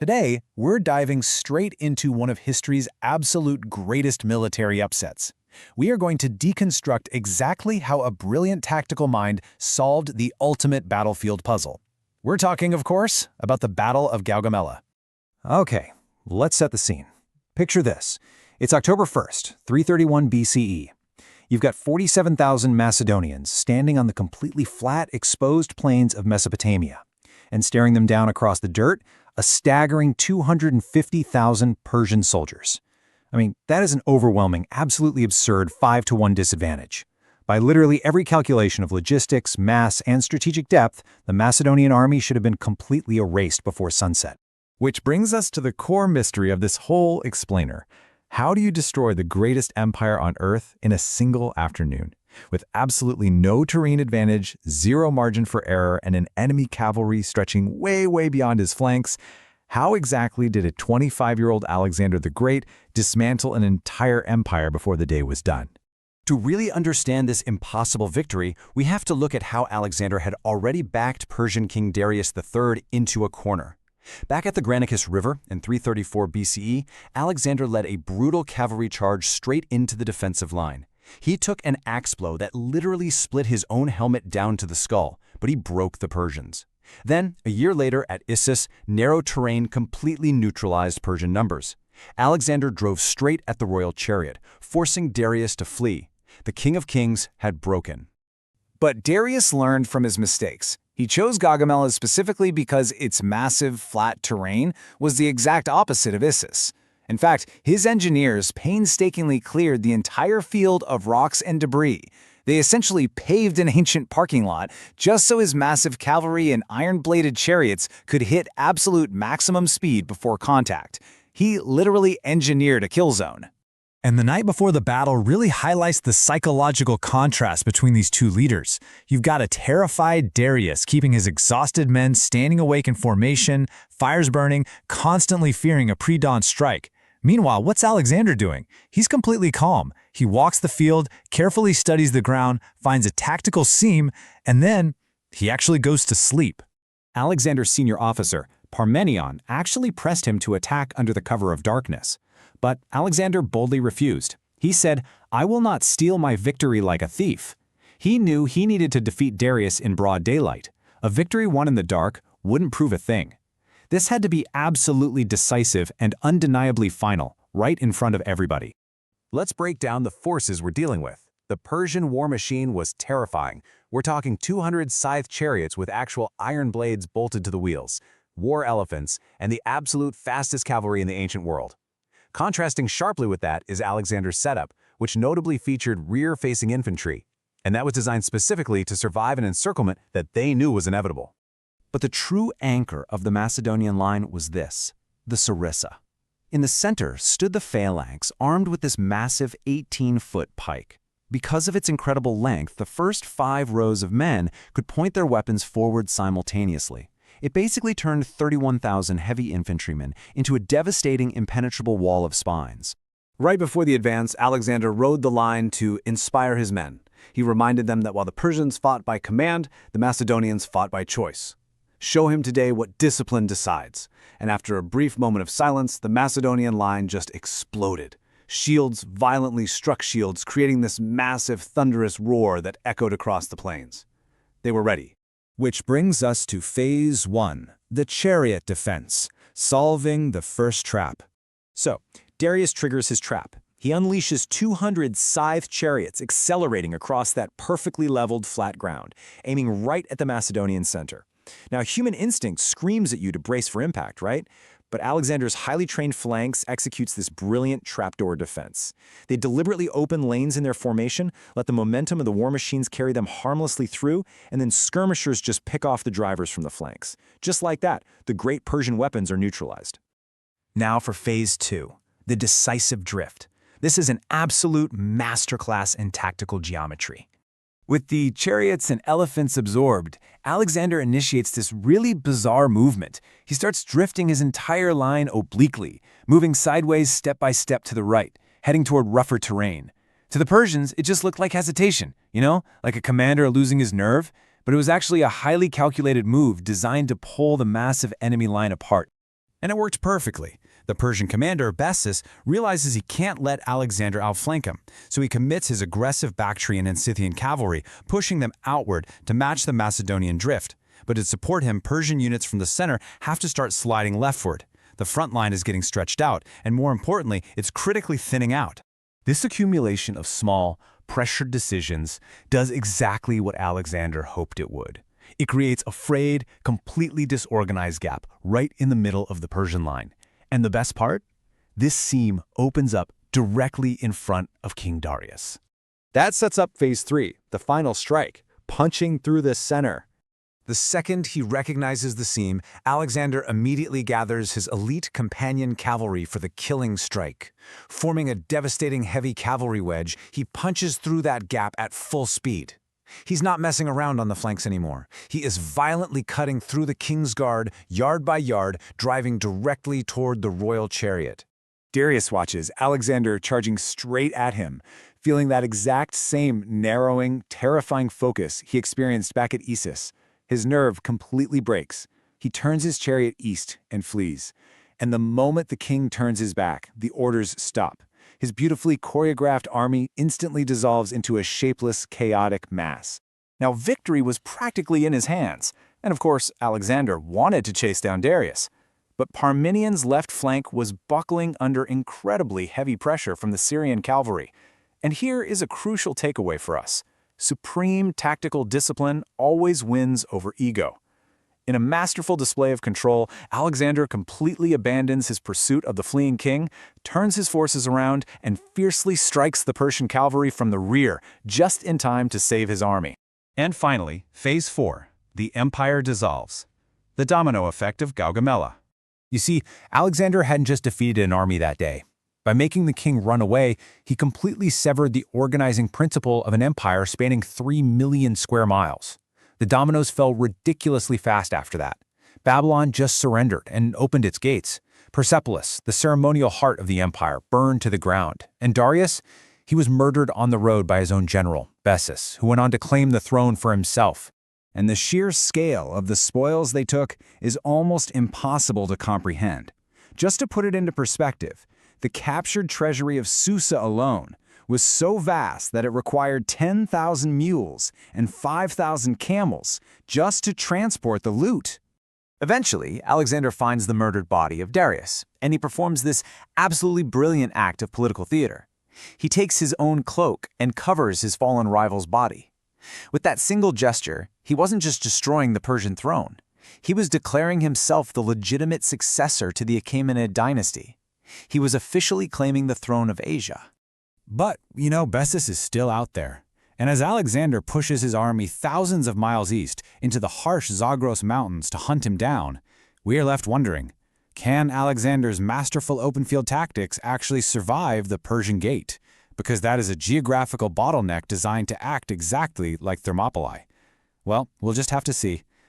Today, we're diving straight into one of history's absolute greatest military upsets. We are going to deconstruct exactly how a brilliant tactical mind solved the ultimate battlefield puzzle. We're talking, of course, about the Battle of Gaugamela. Okay, let's set the scene. Picture this. It's October 1st, 331 BCE. You've got 47,000 Macedonians standing on the completely flat, exposed plains of Mesopotamia. And staring them down across the dirt, a staggering 250,000 Persian soldiers. I mean, that is an overwhelming, absolutely absurd 5-to-1 disadvantage. By literally every calculation of logistics, mass, and strategic depth, the Macedonian army should have been completely erased before sunset. Which brings us to the core mystery of this whole explainer. How do you destroy the greatest empire on Earth in a single afternoon? With absolutely no terrain advantage, zero margin for error, and an enemy cavalry stretching way beyond his flanks, how exactly did a 25-year-old Alexander the Great dismantle an entire empire before the day was done? To really understand this impossible victory, we have to look at how Alexander had already backed Persian King Darius III into a corner. Back at the Granicus River in 334 BCE, Alexander led a brutal cavalry charge straight into the defensive line. He took an axe blow that literally split his own helmet down to the skull, but he broke the Persians. Then, a year later at Issus, narrow terrain completely neutralized Persian numbers. Alexander drove straight at the royal chariot, forcing Darius to flee. The King of Kings had broken. But Darius learned from his mistakes. He chose Gaugamela specifically because its massive, flat terrain was the exact opposite of Issus. In fact, his engineers painstakingly cleared the entire field of rocks and debris. They essentially paved an ancient parking lot just so his massive cavalry and iron-bladed chariots could hit absolute maximum speed before contact. He literally engineered a kill zone. And the night before the battle really highlights the psychological contrast between these two leaders. You've got a terrified Darius keeping his exhausted men standing awake in formation, fires burning, constantly fearing a pre-dawn strike. Meanwhile, what's Alexander doing? He's completely calm. He walks the field, carefully studies the ground, finds a tactical seam, and then he actually goes to sleep. Alexander's senior officer, Parmenion, actually pressed him to attack under the cover of darkness. But Alexander boldly refused. He said, "I will not steal my victory like a thief." He knew he needed to defeat Darius in broad daylight. A victory won in the dark wouldn't prove a thing. This had to be absolutely decisive and undeniably final, right in front of everybody. Let's break down the forces we're dealing with. The Persian war machine was terrifying. We're talking 200 scythed chariots with actual iron blades bolted to the wheels, war elephants, and the absolute fastest cavalry in the ancient world. Contrasting sharply with that is Alexander's setup, which notably featured rear-facing infantry, and that was designed specifically to survive an encirclement that they knew was inevitable. But the true anchor of the Macedonian line was this, the sarissa. In the center stood the Phalanx, armed with this massive 18-foot pike. Because of its incredible length, the first 5 rows of men could point their weapons forward simultaneously. It basically turned 31,000 heavy infantrymen into a devastating, impenetrable wall of spines. Right before the advance, Alexander rode the line to inspire his men. He reminded them that while the Persians fought by command, the Macedonians fought by choice. Show him today what discipline decides. And after a brief moment of silence, the Macedonian line just exploded. Shields violently struck shields, creating this massive, thunderous roar that echoed across the plains. They were ready. Which brings us to Phase 1, the chariot defense, solving the first trap. So, Darius triggers his trap. He unleashes 200 scythed chariots accelerating across that perfectly leveled flat ground, aiming right at the Macedonian center. Now, human instinct screams at you to brace for impact, right? But Alexander's highly trained phalanx executes this brilliant trapdoor defense. They deliberately open lanes in their formation, let the momentum of the war machines carry them harmlessly through, and then skirmishers just pick off the drivers from the flanks. Just like that, the great Persian weapons are neutralized. Now for Phase 2, the decisive drift. This is an absolute masterclass in tactical geometry. With the chariots and elephants absorbed, Alexander initiates this really bizarre movement. He starts drifting his entire line obliquely, moving sideways step by step to the right, heading toward rougher terrain. To the Persians, it just looked like hesitation, like a commander losing his nerve, but it was actually a highly calculated move designed to pull the massive enemy line apart. And it worked perfectly. The Persian commander, Bessus, realizes he can't let Alexander outflank him, so he commits his aggressive Bactrian and Scythian cavalry, pushing them outward to match the Macedonian drift. But to support him, Persian units from the center have to start sliding leftward. The front line is getting stretched out, and more importantly, it's critically thinning out. This accumulation of small, pressured decisions does exactly what Alexander hoped it would. It creates a frayed, completely disorganized gap right in the middle of the Persian line. And the best part? This seam opens up directly in front of King Darius. That sets up Phase 3, the final strike, punching through the center. The second he recognizes the seam, Alexander immediately gathers his elite companion cavalry for the killing strike. Forming a devastating heavy cavalry wedge, he punches through that gap at full speed. He's not messing around on the flanks anymore. He is violently cutting through the king's guard, yard by yard, driving directly toward the royal chariot. Darius watches Alexander charging straight at him, feeling that exact same narrowing, terrifying focus he experienced back at Issus. His nerve completely breaks. He turns his chariot east and flees. And the moment the king turns his back, the orders stop. His beautifully choreographed army instantly dissolves into a shapeless, chaotic mass. Now, victory was practically in his hands, and of course, Alexander wanted to chase down Darius. But Parmenions' left flank was buckling under incredibly heavy pressure from the Syrian cavalry. And here is a crucial takeaway for us. Supreme tactical discipline always wins over ego. In a masterful display of control, Alexander completely abandons his pursuit of the fleeing king, turns his forces around, and fiercely strikes the Persian cavalry from the rear, just in time to save his army. And finally, Phase 4, the empire dissolves. The domino effect of Gaugamela. You see, Alexander hadn't just defeated an army that day. By making the king run away, he completely severed the organizing principle of an empire spanning 3 million square miles. The dominoes fell ridiculously fast after that. Babylon just surrendered and opened its gates. Persepolis, the ceremonial heart of the empire, burned to the ground. And Darius? He was murdered on the road by his own general, Bessus, who went on to claim the throne for himself. And the sheer scale of the spoils they took is almost impossible to comprehend. Just to put it into perspective, the captured treasury of Susa alone was so vast that it required 10,000 mules and 5,000 camels just to transport the loot. Eventually, Alexander finds the murdered body of Darius, and he performs this absolutely brilliant act of political theater. He takes his own cloak and covers his fallen rival's body. With that single gesture, he wasn't just destroying the Persian throne. He was declaring himself the legitimate successor to the Achaemenid dynasty. He was officially claiming the throne of Asia. But, Bessus is still out there. And as Alexander pushes his army thousands of miles east into the harsh Zagros Mountains to hunt him down, we are left wondering, can Alexander's masterful open-field tactics actually survive the Persian Gate? Because that is a geographical bottleneck designed to act exactly like Thermopylae. Well, we'll just have to see.